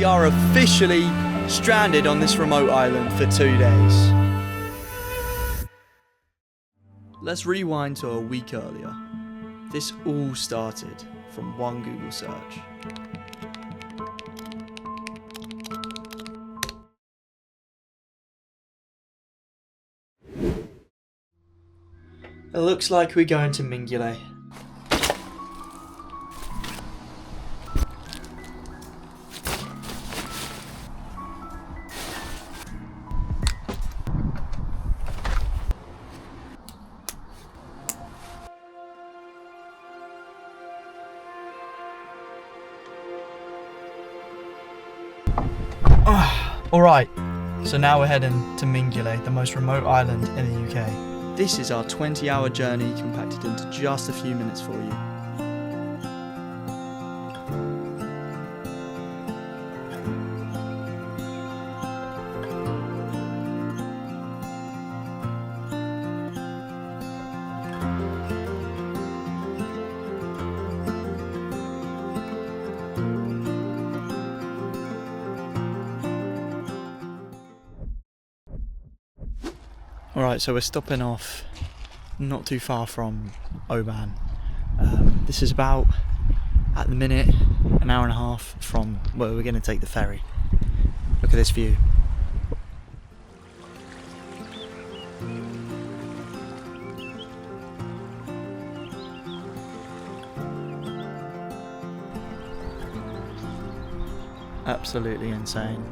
we are officially stranded on this remote island for 2 days. Let's rewind to a week earlier. This all started from one Google search. It looks like we're going to Mingulay. Alright, so now we're heading to Mingulay, the most remote island in the UK. This is our 20-hour journey compacted into just a few minutes for you. Alright, so we're stopping off not too far from Oban. This is about, at the minute, an hour and a half from where we're going to take the ferry. Look at this view. Absolutely insane.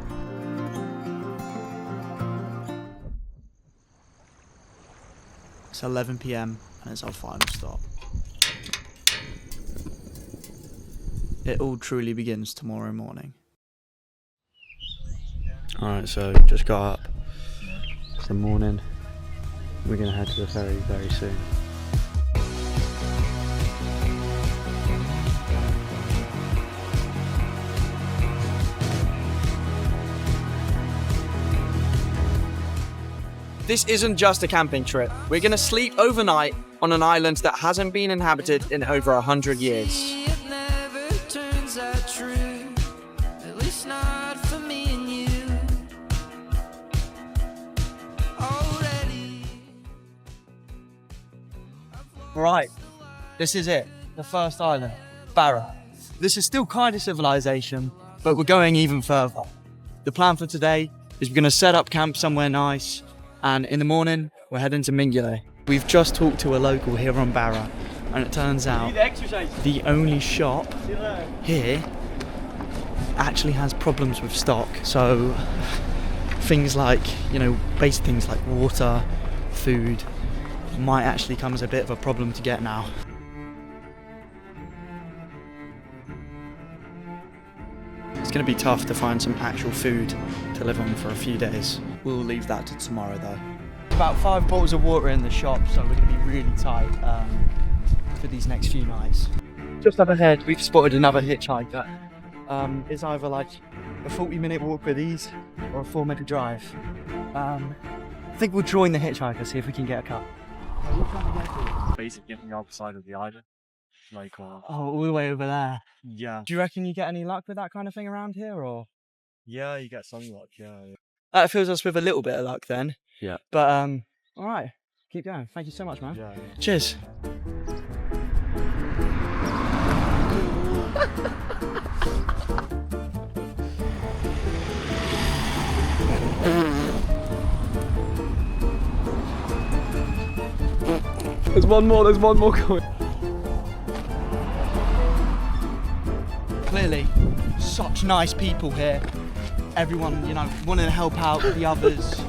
It's 11 PM and it's our final stop. It all truly begins tomorrow morning. Alright, so just got up. It's the morning. We're going to head to the ferry very soon. This isn't just a camping trip. We're going to sleep overnight on an island that hasn't been inhabited in over 100 years. Right, this is it, the first island, Barra. This is still kind of civilization, but we're going even further. The plan for today is we're going to set up camp somewhere nice, and in the morning, we're heading to Mingulay. We've just talked to a local here on Barra, and it turns out the only shop here actually has problems with stock. So things like, basic things like water, food, might actually come as a bit of a problem to get now. It's going to be tough to find some actual food to live on for a few days. We'll leave that to tomorrow though. About 5 bottles of water in the shop, so we're going to be really tight for these next few nights. Just up ahead, we've spotted another hitchhiker. It's either like a 40-minute walk with ease or a 4-minute drive. I think we'll join the hitchhiker, see if we can get a cut. Basically, on the other side of the island. Oh, all the way over there. Yeah. Do you reckon you get any luck with that kind of thing around here, or? Yeah, you get some luck, yeah. That fills us with a little bit of luck then. Yeah. But, alright. Keep going. Thank you so much, man. Yeah. Cheers. There's one more coming. Clearly, such nice people here. Everyone, wanting to help out the others.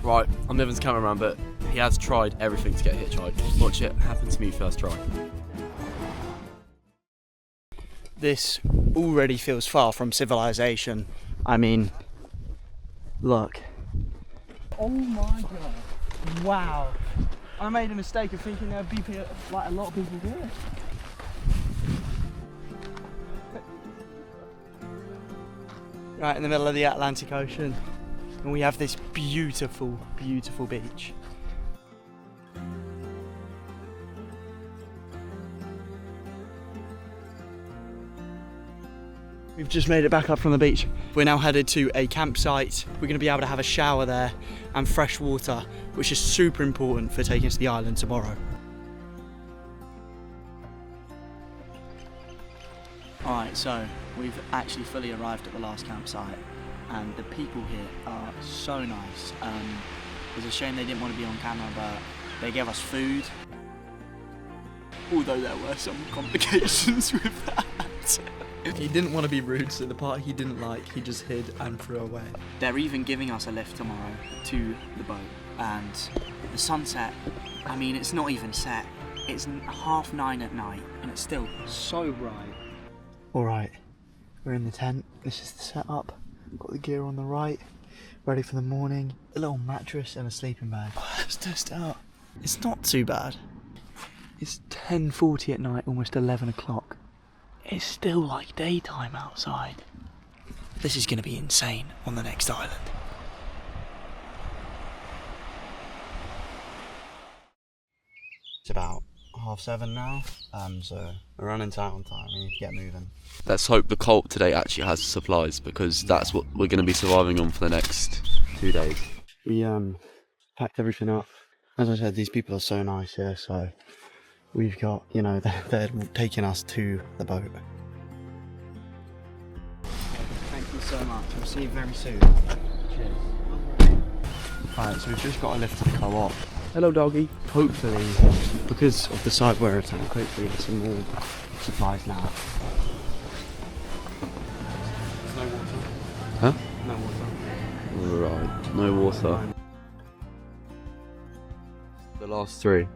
Right, I'm Niven's cameraman, but he has tried everything to get hitchhiked. Watch it happen to me first try. This already feels far from civilization. I mean, look. Oh my god. Wow. I made a mistake of thinking there'd be like a lot of people here. Right in the middle of the Atlantic Ocean, and we have this beautiful, beautiful beach. We've just made it back up from the beach. We're now headed to a campsite. We're gonna be able to have a shower there and fresh water, which is super important for taking us to the island tomorrow. Alright, so we've actually fully arrived at the last campsite and the people here are so nice. It's a shame they didn't want to be on camera, but they gave us food. Although there were some complications with that. He didn't want to be rude, so the part he didn't like, he just hid and threw away. They're even giving us a lift tomorrow to the boat. And the sunset, I mean, it's not even set. It's 9:30 at night and it's still so bright. Alright, we're in the tent. This is the setup. Got the gear on the right, ready for the morning. A little mattress and a sleeping bag. Let's test it out. It's not too bad. It's 10:40 at night, almost 11 o'clock. It's still like daytime outside. This is going to be insane on the next island. It's about 7:30 now, so we're running tight on time. We need to get moving. Let's hope the cult today actually has supplies, because that's what we're going to be surviving on for the next 2 days. We packed everything up. As I said, these people are so nice here, so we've got, you know, they're taking us to the boat. Thank you so much. We'll see you very soon. Cheers. Alright, so we've just got a lift to the co-op. Hello, doggy. Hopefully, because of the site we're at, hopefully get some more supplies now. No water. Huh? No water. Right, no water. The last 3.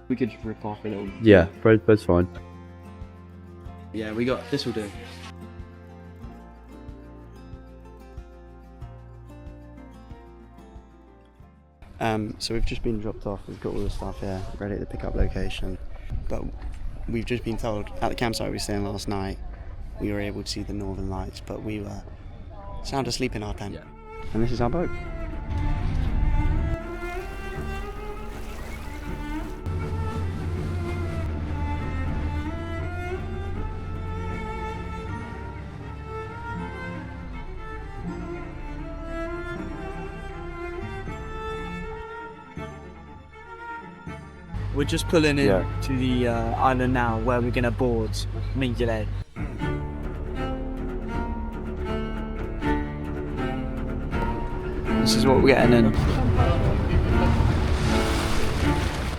We could just rip off a little. Yeah, bread's fine. Yeah, we got this will do. So we've just been dropped off. We've got all the stuff here, ready at the pickup location. But we've just been told at the campsite we were staying last night, we were able to see the northern lights, but we were sound asleep in our tent. Yeah. And this is our boat. We're just pulling in to the island now, where we're going to board Mingulay. This is what we're getting in.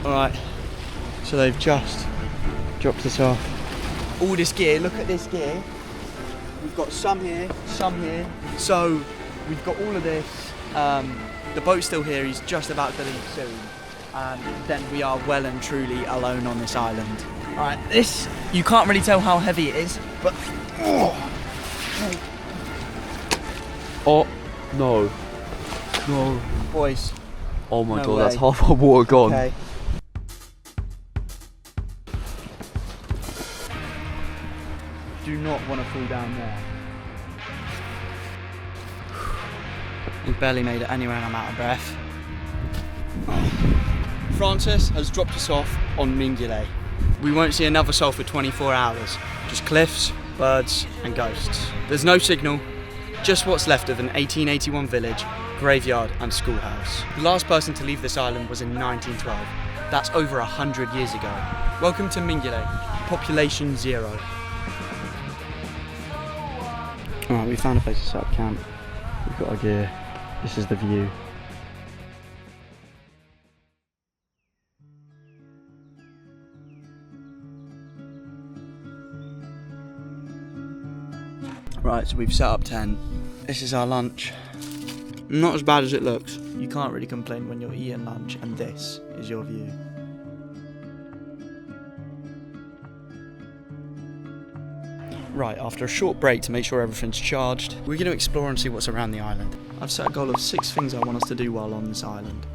Alright, so they've just dropped us off. All this gear, look at this gear. We've got some here, some here. So we've got all of this. The boat's still here, he's just about to leave soon. And then we are well and truly alone on this island. Alright, this, you can't really tell how heavy it is, but... Oh, no. No. Boys. Oh my No god, way. that's half our water gone. Okay. Do not want to fall down there. We've barely made it anywhere and I'm out of breath. Francis has dropped us off on Mingulay. We won't see another soul for 24 hours. Just cliffs, birds and ghosts. There's no signal, just what's left of an 1881 village, graveyard and schoolhouse. The last person to leave this island was in 1912. That's over 100 years ago. Welcome to Mingulay, population 0. Alright, we found a place to set up camp. We've got our gear. This is the view. Right, so we've set up 10. This is our lunch. Not as bad as it looks. You can't really complain when you're eating lunch and this is your view. Right, after a short break to make sure everything's charged, we're going to explore and see what's around the island. I've set a goal of 6 things I want us to do while on this island.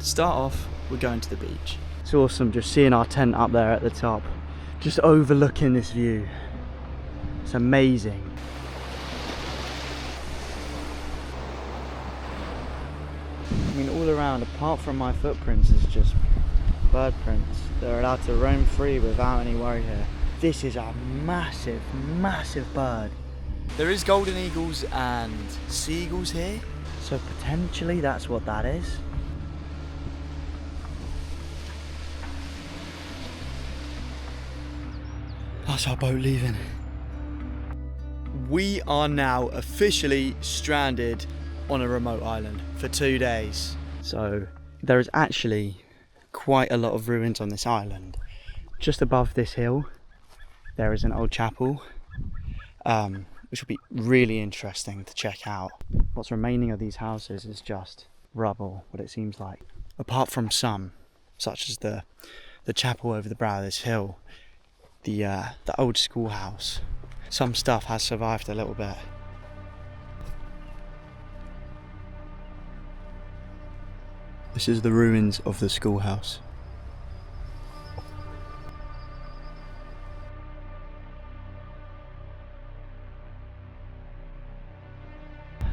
To start off, we're going to the beach. It's awesome just seeing our tent up there at the top, just overlooking this view. It's amazing. I mean, all around, apart from my footprints, is just bird prints. They're allowed to roam free without any worry here. This is a massive, massive bird. There is golden eagles and seagulls here, so potentially that's what that is. That's our boat leaving. We are now officially stranded on a remote island for 2 days. So there is actually quite a lot of ruins on this island. Just above this hill, there is an old chapel, which will be really interesting to check out. What's remaining of these houses is just rubble, what it seems like. Apart from some, such as the chapel over the brow of this hill, the old schoolhouse. Some stuff has survived a little bit. This is the ruins of the schoolhouse.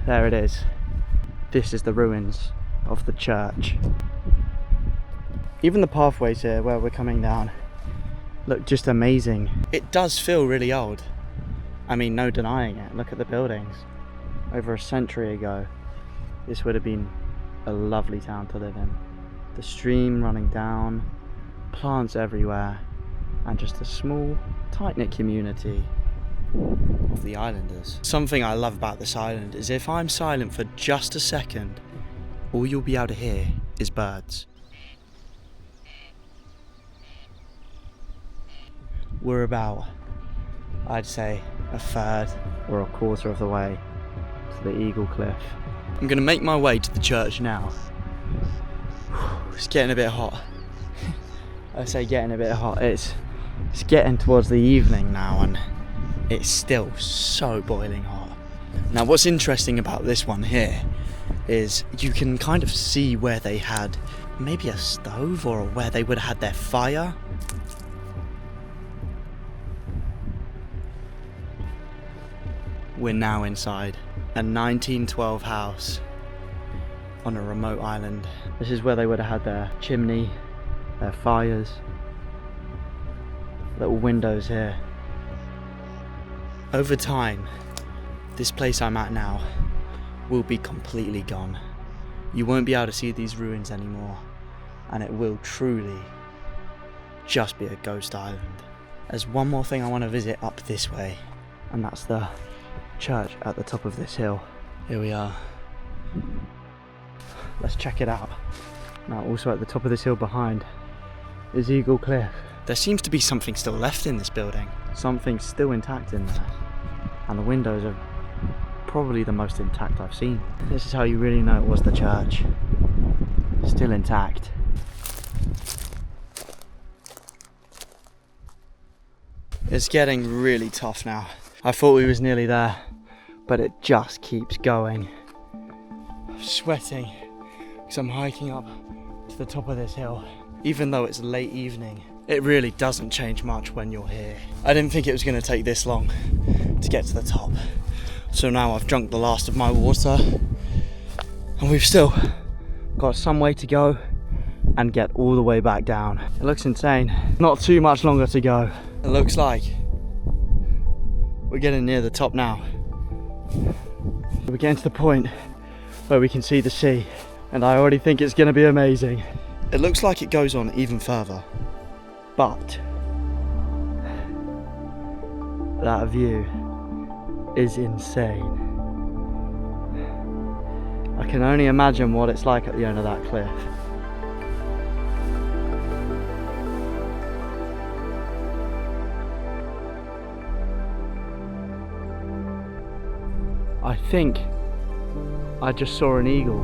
There it is. This is the ruins of the church. Even the pathways here where we're coming down look just amazing. It does feel really old. I mean, no denying it. Look at the buildings. Over a century ago, this would have been a lovely town to live in. The stream running down, plants everywhere, and just a small, tight-knit community of the islanders. Something I love about this island is if I'm silent for just a second, all you'll be able to hear is birds. We're about, I'd say, a third or a quarter of the way to the Eagle Cliff. I'm gonna make my way to the church now. It's getting a bit hot. I say getting a bit hot, it's getting towards the evening now and it's still so boiling hot. Now what's interesting about this one here is you can kind of see where they had maybe a stove or where they would have had their fire. We're now inside a 1912 house on a remote island. This is where they would have had their chimney, their fires, little windows here. Over time, this place I'm at now will be completely gone. You won't be able to see these ruins anymore, and it will truly just be a ghost island. There's one more thing I want to visit up this way, and that's the church at the top of this hill. Here we are. Let's check it out. Now also at the top of this hill behind is Eagle Cliff. There seems to be something still left in this building. Something's still intact in there. And the windows are probably the most intact I've seen. This is how you really know it was the church. Still intact. It's getting really tough now. I thought we was nearly there, but it just keeps going. I'm sweating because I'm hiking up to the top of this hill. Even though it's late evening, it really doesn't change much when you're here. I didn't think it was going to take this long to get to the top. So now I've drunk the last of my water and we've still got some way to go and get all the way back down. It looks insane. Not too much longer to go. It looks like we're getting near the top now. We're getting to the point where we can see the sea, and I already think it's going to be amazing. It looks like it goes on even further, but that view is insane. I can only imagine what it's like at the end of that cliff. I think I just saw an eagle.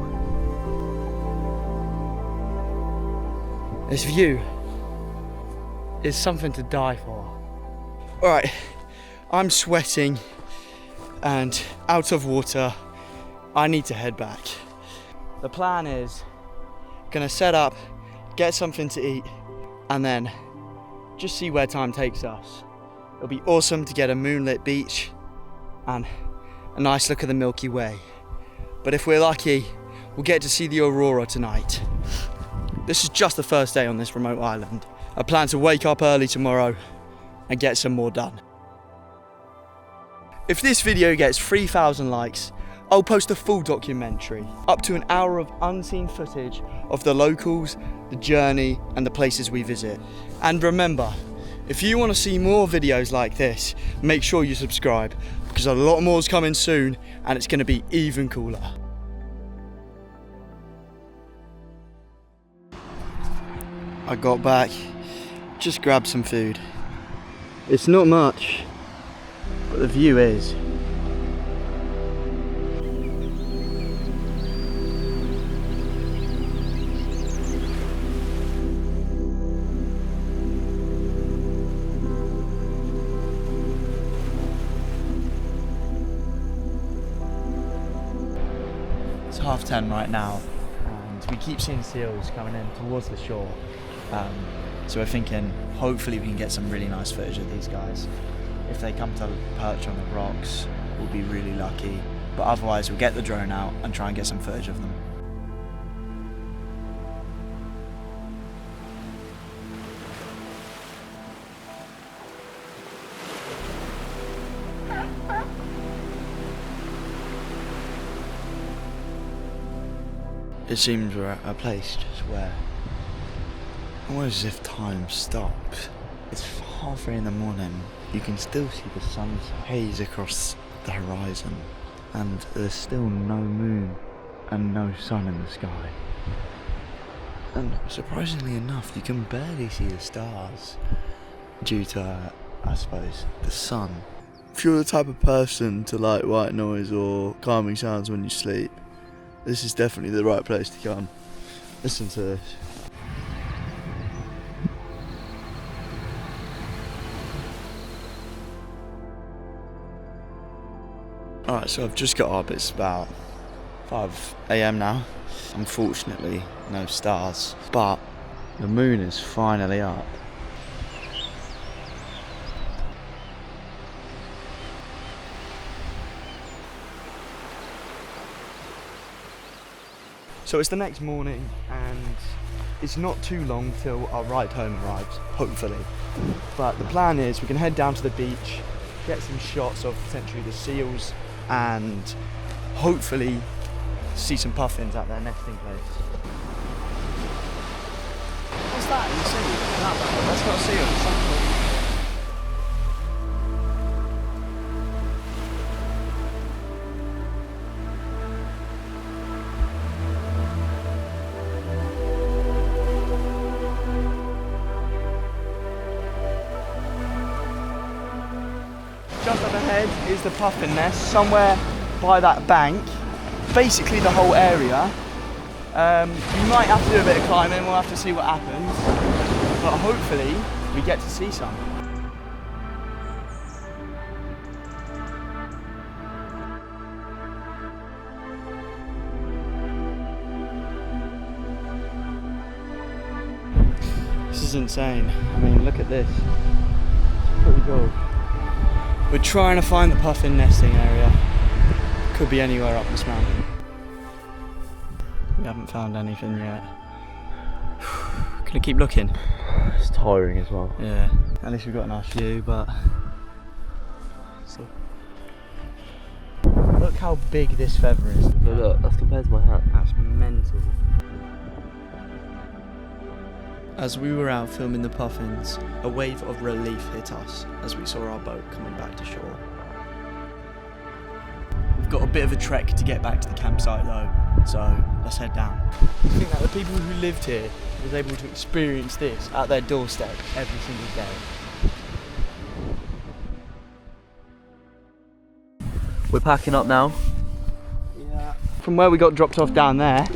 This view is something to die for. Alright, I'm sweating and out of water. I need to head back. The plan is gonna set up, get something to eat, and then just see where time takes us. It'll be awesome to get a moonlit beach and a nice look at the Milky Way. But if we're lucky, we'll get to see the aurora tonight. This is just the first day on this remote island. I plan to wake up early tomorrow, and get some more done. If this video gets 3,000 likes, I'll post a full documentary, up to an hour of unseen footage of the locals, the journey, and the places we visit. And remember, if you want to see more videos like this, make sure you subscribe, because a lot more is coming soon, and it's going to be even cooler. I got back, just grabbed some food. It's not much, but the view is. It's 10:30 right now, and we keep seeing seals coming in towards the shore. So we're thinking hopefully we can get some really nice footage of these guys. If they come to perch on the rocks, we'll be really lucky. But otherwise we'll get the drone out and try and get some footage of them. It seems we're at a place just where, almost as if time stops. It's 3:30 in the morning. You can still see the sun's haze across the horizon, and there's still no moon and no sun in the sky. And surprisingly enough, you can barely see the stars due to, I suppose, the sun. If you're the type of person to like white noise or calming sounds when you sleep, this is definitely the right place to come. Listen to this. Alright, so I've just got up, it's about 5 AM now. Unfortunately, no stars, but the moon is finally up. So it's the next morning, and it's not too long till our ride home arrives, hopefully. But the plan is we can head down to the beach, get some shots of potentially the seals, and hopefully see some puffins at their nesting place. What's that? You see? That's not a seal. Just up ahead is the puffin nest, somewhere by that bank. Basically the whole area. We might have to do a bit of climbing, we'll have to see what happens. But hopefully we get to see some. This is insane. I mean, look at this. It's pretty cool. We're trying to find the puffin nesting area. Could be anywhere up this mountain. We haven't found anything yet. Gonna keep looking. It's tiring as well. Yeah, at least we've got a nice view, but... Look how big this feather is. Look, that's compared to my hat. That's mental. As we were out filming the puffins, a wave of relief hit us as we saw our boat coming back to shore. We've got a bit of a trek to get back to the campsite though, so let's head down. I think that the people who lived here was able to experience this at their doorstep every single day. We're packing up now. Yeah. From where we got dropped off down there,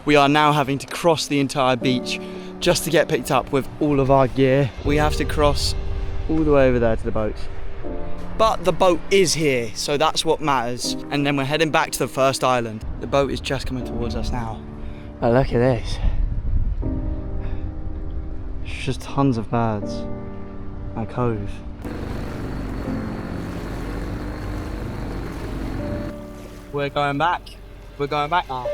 we are now having to cross the entire beach just to get picked up with all of our gear. We have to cross all the way over there to the boat. But the boat is here, so that's what matters. And then we're heading back to the first island. The boat is just coming towards us now. Oh, look at this. There's just tons of birds. A cove. We're going back. We're going back now.